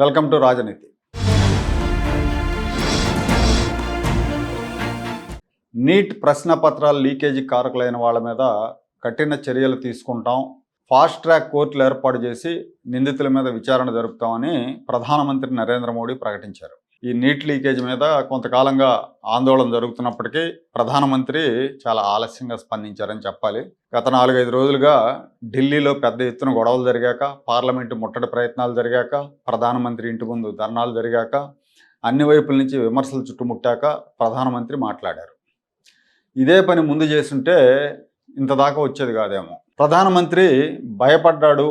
Welcome to రాజనీతి. Neat ప్రశ్నపత్రాల leakage కారకులైన వాళ్ళ మీద కఠిన చర్యలు తీసుకుంటాం, ఫాస్ట్ ట్రాక్ కోర్టులు ఏర్పాటు చేసి నిందితుల మీద విచారణ జరుపుతామని ప్రధానమంత్రి నరేంద్ర మోడీ ప్రకటించారు. ఈ నీట్ లీకేజీ మీద కొంతకాలంగా ఆందోళన జరుగుతున్నప్పటికీ ప్రధానమంత్రి చాలా ఆలస్యంగా స్పందించారని చెప్పాలి. గత 4-5 రోజులుగా ఢిల్లీలో పెద్ద ఎత్తున గొడవలు జరిగాక, పార్లమెంటు ముట్టడి ప్రయత్నాలు జరిగాక, ప్రధానమంత్రి ఇంటి ముందు ధర్నాలు జరిగాక, అన్ని వైపుల నుంచి విమర్శలు చుట్టుముట్టాక ప్రధానమంత్రి మాట్లాడారు. ఇదే పని ముందు చేస్తుంటే ఇంతదాకా వచ్చేది కాదేమో. ప్రధానమంత్రి భయపడ్డాడు,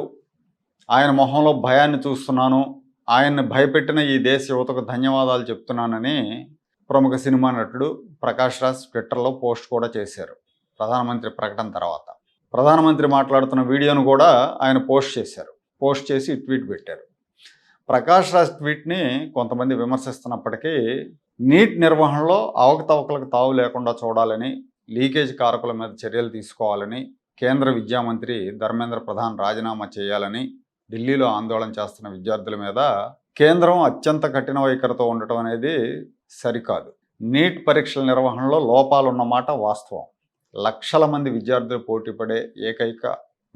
ఆయన మొహంలో భయాన్ని చూస్తున్నాను, ఆయన్ని భయపెట్టిన ఈ దేశ యువతకు ధన్యవాదాలు చెప్తున్నానని ప్రముఖ సినిమా నటుడు ప్రకాష్ రాజ్ ట్విట్టర్లో పోస్ట్ కూడా చేశారు. ప్రధానమంత్రి ప్రకటన తర్వాత ప్రధానమంత్రి మాట్లాడుతున్న వీడియోను కూడా ఆయన పోస్ట్ చేశారు. పోస్ట్ చేసి ట్వీట్ పెట్టారు. ప్రకాష్ రాజ్ ట్వీట్ని కొంతమంది విమర్శిస్తున్నప్పటికీ నీట్ నిర్వహణలో అవకతవకలకు తావు లేకుండా చూడాలని, లీకేజ్ కారకుల మీద చర్యలు తీసుకోవాలని, కేంద్ర విద్యామంత్రి ధర్మేంద్ర ప్రధాన్ రాజీనామా చేయాలని, ఢిల్లీలో ఆందోళన చేస్తున్న విద్యార్థుల మీద కేంద్రం అత్యంత కఠిన వైఖరితో ఉండటం అనేది సరికాదు. నీట్ పరీక్షల నిర్వహణలో లోపాలున్నమాట వాస్తవం. లక్షల మంది విద్యార్థులు పోటీపడే ఏకైక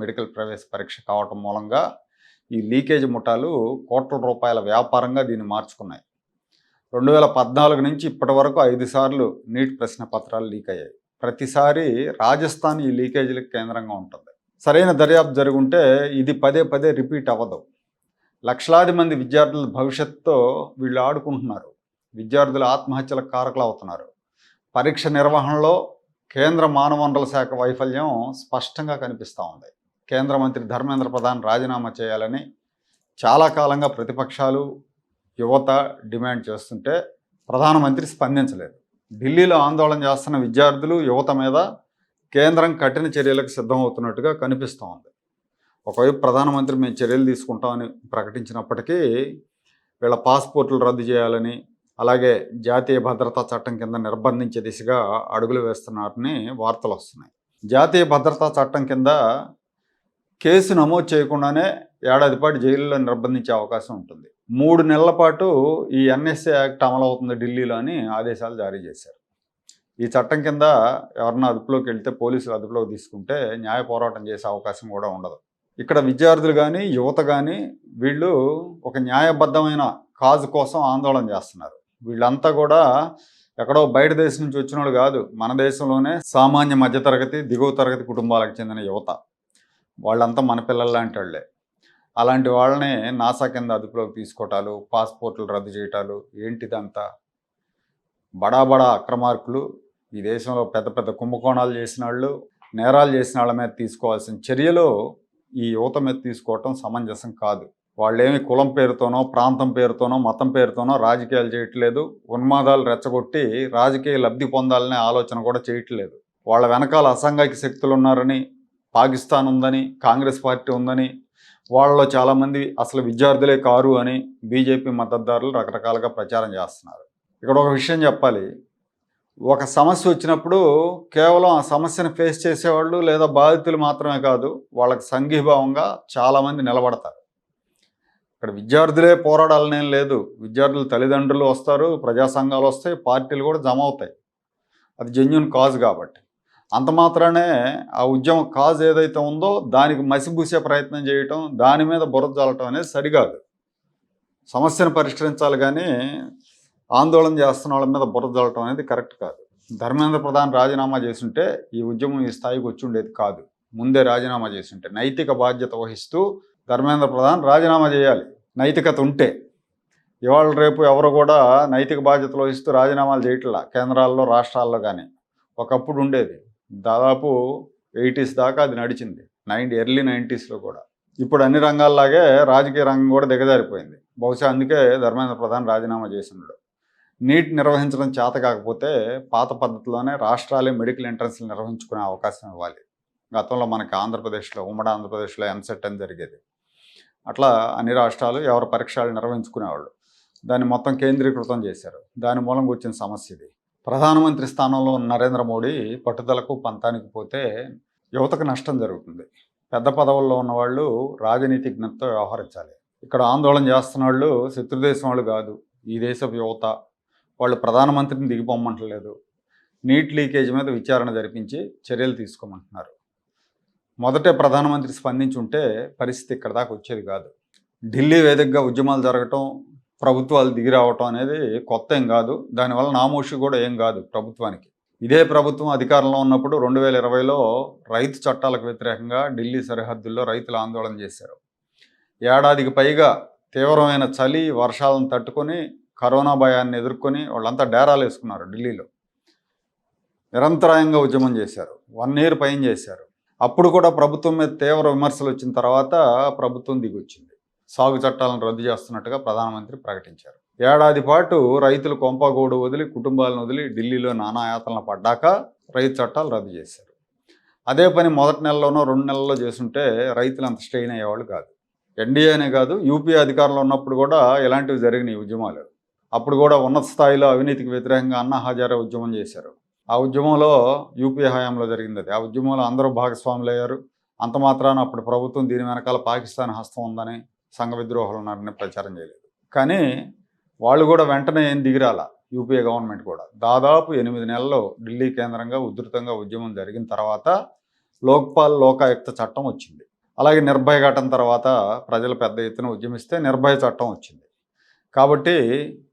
మెడికల్ ప్రవేశ పరీక్ష కావటం మూలంగా ఈ లీకేజ్ ముఠాలు కోట్ల రూపాయల వ్యాపారంగా దీన్ని మార్చుకున్నాయి. 2014 నుంచి ఇప్పటి వరకు 5 సార్లు నీట్ ప్రశ్న పత్రాలు లీక్ అయ్యాయి. ప్రతిసారి రాజస్థాన్ ఈ లీకేజీలకు కేంద్రంగా ఉంటుంది. సరైన దర్యాప్తు జరుగుంటే ఇది పదే పదే రిపీట్ అవ్వదు. లక్షలాది మంది విద్యార్థుల భవిష్యత్తుతో వీళ్ళు ఆడుకుంటున్నారు. విద్యార్థుల ఆత్మహత్యలకు కారకులు అవుతున్నారు. పరీక్ష నిర్వహణలో కేంద్ర మానవ వనరుల శాఖ వైఫల్యం స్పష్టంగా కనిపిస్తూ ఉంది. కేంద్ర మంత్రి ధర్మేంద్ర ప్రధాన్ రాజీనామా చేయాలని చాలా కాలంగా ప్రతిపక్షాలు, యువత డిమాండ్ చేస్తుంటే ప్రధానమంత్రి స్పందించలేదు. ఢిల్లీలో ఆందోళన చేస్తున్న విద్యార్థులు, యువత మీద కేంద్రం కఠిన చర్యలకు సిద్ధమవుతున్నట్టుగా కనిపిస్తూ ఉంది. ఒకవైపు ప్రధానమంత్రి మేము చర్యలు తీసుకుంటామని ప్రకటించినప్పటికీ వీళ్ళ పాస్పోర్టులు రద్దు చేయాలని, అలాగే జాతీయ భద్రతా చట్టం కింద నిర్బంధించే దిశగా అడుగులు వేస్తున్నారని వార్తలు వస్తున్నాయి. జాతీయ భద్రతా చట్టం కింద కేసు నమోదు చేయకుండానే ఏడాది పాటు జైలులో నిర్బంధించే అవకాశం ఉంటుంది. 3 నెలల పాటు ఈ ఎన్ఎస్ఏ యాక్ట్ అమలవుతుంది ఢిల్లీలో అని ఆదేశాలు జారీ చేశారు. ఈ చట్టం కింద ఎవరన్నా అదుపులోకి వెళ్తే, పోలీసులు అదుపులోకి తీసుకుంటే న్యాయ పోరాటం చేసే అవకాశం కూడా ఉండదు. ఇక్కడ విద్యార్థులు కానీ, యువత కానీ వీళ్ళు ఒక న్యాయబద్ధమైన కాజు కోసం ఆందోళన చేస్తున్నారు. వీళ్ళంతా కూడా ఎక్కడో బయట దేశం నుంచి వచ్చిన వాళ్ళు కాదు, మన దేశంలోనే సామాన్య మధ్యతరగతి, దిగువ తరగతి కుటుంబాలకు చెందిన యువత. వాళ్ళంతా మన పిల్లల లాంటి వాళ్ళే. అలాంటి వాళ్ళని నాసా కింద అదుపులోకి తీసుకోవటాలు, పాస్పోర్ట్లు రద్దు చేయటాలు ఏంటిదంతా? బడా అక్రమార్కులు, ఈ దేశంలో పెద్ద పెద్ద కుంభకోణాలు చేసిన వాళ్ళు, నేరాలు చేసిన వాళ్ళ మీద తీసుకోవాల్సిన చర్యలు ఈ యువత మీద తీసుకోవటం సమంజసం కాదు. వాళ్ళేమి కులం పేరుతోనో, ప్రాంతం పేరుతోనో, మతం పేరుతోనో రాజకీయాలు చేయట్లేదు. ఉన్మాదాలు రెచ్చగొట్టి రాజకీయ లబ్ధి పొందాలనే ఆలోచన కూడా చేయట్లేదు. వాళ్ళ వెనకాల అసాంఘిక శక్తులు ఉన్నారని, పాకిస్తాన్ ఉందని, కాంగ్రెస్ పార్టీ ఉందని, వాళ్ళలో చాలామంది అసలు విద్యార్థులే కారు అని బీజేపీ మద్దతుదారులు రకరకాలుగా ప్రచారం చేస్తున్నారు. ఇక్కడ ఒక విషయం చెప్పాలి. ఒక సమస్య వచ్చినప్పుడు కేవలం ఆ సమస్యను ఫేస్ చేసేవాళ్ళు లేదా బాధితులు మాత్రమే కాదు, వాళ్ళకి సంఘీభావంగా చాలామంది నిలబడతారు. ఇక్కడ విద్యార్థులే పోరాడాలనేం లేదు. విద్యార్థుల తల్లిదండ్రులు వస్తారు, ప్రజా సంఘాలు వస్తాయి, పార్టీలు కూడా జమ అవుతాయి. అది జెన్యూన్ కాజ్ కాబట్టి. అంత మాత్రానే ఆ ఉద్యమ కాజ్ ఏదైతే ఉందో దానికి మసిబూసే ప్రయత్నం చేయటం, దాని మీద బురద చల్లటం అనేది సరికాదు. సమస్యను పరిష్కరించాలి కానీ ఆందోళన చేస్తున్న వాళ్ళ మీద బురద చల్లటం అనేది కరెక్ట్ కాదు. ధర్మేంద్ర ప్రధాన్ రాజీనామా చేస్తుంటే ఈ ఉద్యమం ఈ స్థాయికి వచ్చి ఉండేది కాదు. ముందే రాజీనామా చేస్తుంటే నైతిక బాధ్యత వహిస్తూ ధర్మేంద్ర ప్రధాన్ రాజీనామా చేయాలి. నైతికత ఉంటే. ఇవాళ రేపు ఎవరు కూడా నైతిక బాధ్యతలు వహిస్తూ రాజీనామాలు చేయట్లా, కేంద్రాల్లో, రాష్ట్రాల్లో కానీ. ఒకప్పుడు ఉండేది. దాదాపు 80s దాకా అది నడిచింది, ఎర్లీ 90sలో కూడా. ఇప్పుడు అన్ని రంగాల్లాగే రాజకీయ రంగం కూడా దిగజారిపోయింది. బహుశా అందుకే ధర్మేంద్ర ప్రధాన్ రాజీనామా చేస్తున్నాడు. నీట్ నిర్వహించడం చేత కాకపోతే పాత పద్ధతిలోనే రాష్ట్రాలే మెడికల్ ఎంట్రన్స్లు నిర్వహించుకునే అవకాశం ఇవ్వాలి. గతంలో మనకి ఆంధ్రప్రదేశ్లో, ఉమ్మడి ఆంధ్రప్రదేశ్లో ఎంసెట్ అని జరిగేది. అట్లా అన్ని రాష్ట్రాలు ఎవరి పరీక్షలు నిర్వహించుకునేవాళ్ళు. దాన్ని మొత్తం కేంద్రీకృతం చేశారు. దాని మూలంగా వచ్చిన సమస్య ఇది. ప్రధానమంత్రి స్థానంలో ఉన్న నరేంద్ర మోడీ పట్టుదలకు పంతానికి పోతే యువతకు నష్టం జరుగుతుంది. పెద్ద పదవుల్లో ఉన్నవాళ్ళు రాజనీతిజ్ఞతతో వ్యవహరించాలి. ఇక్కడ ఆందోళన చేస్తున్న వాళ్ళు శత్రుదేశం వాళ్ళు కాదు, ఈ దేశపు యువత. వాళ్ళు ప్రధానమంత్రిని దిగిపోమ్మంటలేదు, నీట్ లీకేజ్ మీద విచారణ జరిపించి చర్యలు తీసుకోమంటున్నారు. మొదటే ప్రధానమంత్రి స్పందించి ఉంటే పరిస్థితి ఇక్కడ దాకా వచ్చేది కాదు. ఢిల్లీ వేదికగా ఉద్యమాలు జరగటం, ప్రభుత్వాలు దిగి రావటం అనేది కొత్త ఏం కాదు. దానివల్ల నామోషి కూడా ఏం కాదు ప్రభుత్వానికి. ఇదే ప్రభుత్వం అధికారంలో ఉన్నప్పుడు 2020లో రైతు చట్టాలకు వ్యతిరేకంగా ఢిల్లీ సరిహద్దుల్లో రైతులు ఆందోళన చేశారు. ఏడాదికి పైగా తీవ్రమైన చలి వర్షాలను తట్టుకొని కరోనా భయాన్ని ఎదుర్కొని వాళ్ళంతా డేరాలు వేసుకున్నారు. ఢిల్లీలో నిరంతరాయంగా ఉద్యమం చేశారు, 1 year పైన చేశారు. అప్పుడు కూడా ప్రభుత్వం మీద తీవ్ర విమర్శలు వచ్చిన తర్వాత ప్రభుత్వం దిగొచ్చింది. సాగు చట్టాలను రద్దు చేస్తున్నట్టుగా ప్రధానమంత్రి ప్రకటించారు. ఏడాది పాటు రైతులు కొంపగోడు వదిలి కుటుంబాలను వదిలి ఢిల్లీలో నానాయాతనలు పడ్డాక రైతు చట్టాలు రద్దు చేశారు. అదే పని మొదటి నెలలోనో 2 నెలల్లో చేస్తుంటే రైతులు అంత స్ట్రెయిన్ అయ్యేవాళ్ళు కాదు. ఎన్డీఏనే కాదు, యూపీ అధికారంలో ఉన్నప్పుడు కూడా ఇలాంటివి జరిగినాయి ఉద్యమాలు. అప్పుడు కూడా ఉన్నత స్థాయిలో అవినీతికి వ్యతిరేకంగా అన్నా హజారే ఉద్యమం చేశారు. ఆ ఉద్యమంలో యూపీ హయాంలో జరిగింది అది. ఆ ఉద్యమంలో అందరూ భాగస్వాములు అయ్యారు. అంత మాత్రాన అప్పుడు ప్రభుత్వం దీని వెనకాల పాకిస్తాన్ హస్తం ఉందని, సంఘ విద్రోహాలు ఉన్నారని ప్రచారం చేయలేదు. కానీ వాళ్ళు కూడా వెంటనే ఏం దిగిరాల. యూపీఏ గవర్నమెంట్ కూడా దాదాపు 8 నెలల్లో ఢిల్లీ కేంద్రంగా ఉధృతంగా ఉద్యమం జరిగిన తర్వాత లోక్పాల్ లోకాయుక్త చట్టం వచ్చింది. అలాగే నిర్భయ ఘటన తర్వాత ప్రజలు పెద్ద ఎత్తున ఉద్యమిస్తే నిర్భయ చట్టం వచ్చింది. కాబట్టి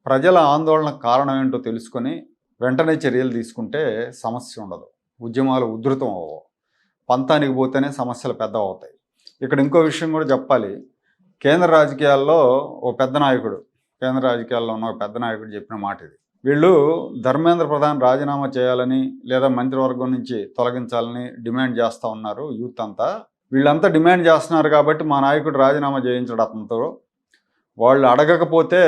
ప్రజల ఆందోళనకు కారణం ఏంటో తెలుసుకొని వెంటనే చర్యలు తీసుకుంటే సమస్య ఉండదు, ఉద్యమాలు ఉధృతం అవ్వవు. పంతానికి పోతేనే సమస్యలు పెద్ద అవుతాయి. ఇక్కడ ఇంకో విషయం కూడా చెప్పాలి. కేంద్ర రాజకీయాల్లో కేంద్ర రాజకీయాల్లో ఉన్న ఒక పెద్ద నాయకుడు చెప్పిన మాట ఇది. వీళ్ళు ధర్మేంద్ర ప్రధాన్ రాజీనామా చేయాలని లేదా మంత్రివర్గం నుంచి తొలగించాలని డిమాండ్ చేస్తూ ఉన్నారు యూత్ అంతా. వీళ్ళంతా డిమాండ్ చేస్తున్నారు కాబట్టి మా నాయకుడు రాజీనామా చేయించడు అతనితో. వాళ్ళు అడగకపోతే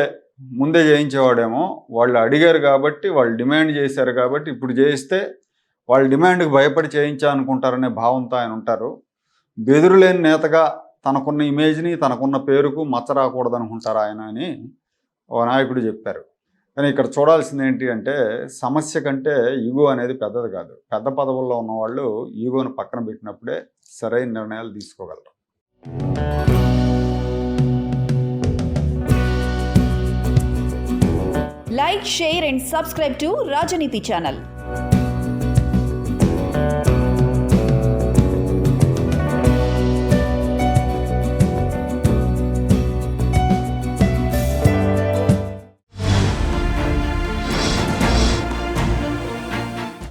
ముందే చేయించేవాడేమో, వాళ్ళు అడిగారు కాబట్టి, వాళ్ళు డిమాండ్ చేశారు కాబట్టి ఇప్పుడు చేయిస్తే వాళ్ళ డిమాండ్కి భయపడి చేయించా అనుకుంటారనే భావంతో ఆయన ఉంటారు. బెదురులేని నేతగా తనకున్న ఇమేజ్ని, తనకున్న పేరుకు మచ్చ రాకూడదు అనుకుంటారు ఆయన అని ఓ నాయకుడు చెప్పారు. కానీ ఇక్కడ చూడాల్సింది ఏంటి అంటే, సమస్య కంటే ఈగో అనేది పెద్దది కాదు. పెద్ద పదవుల్లో ఉన్నవాళ్ళు ఈగోను పక్కన పెట్టినప్పుడే సరైన నిర్ణయాలు తీసుకోగలరు. Like, share and subscribe to Rajaniti channel.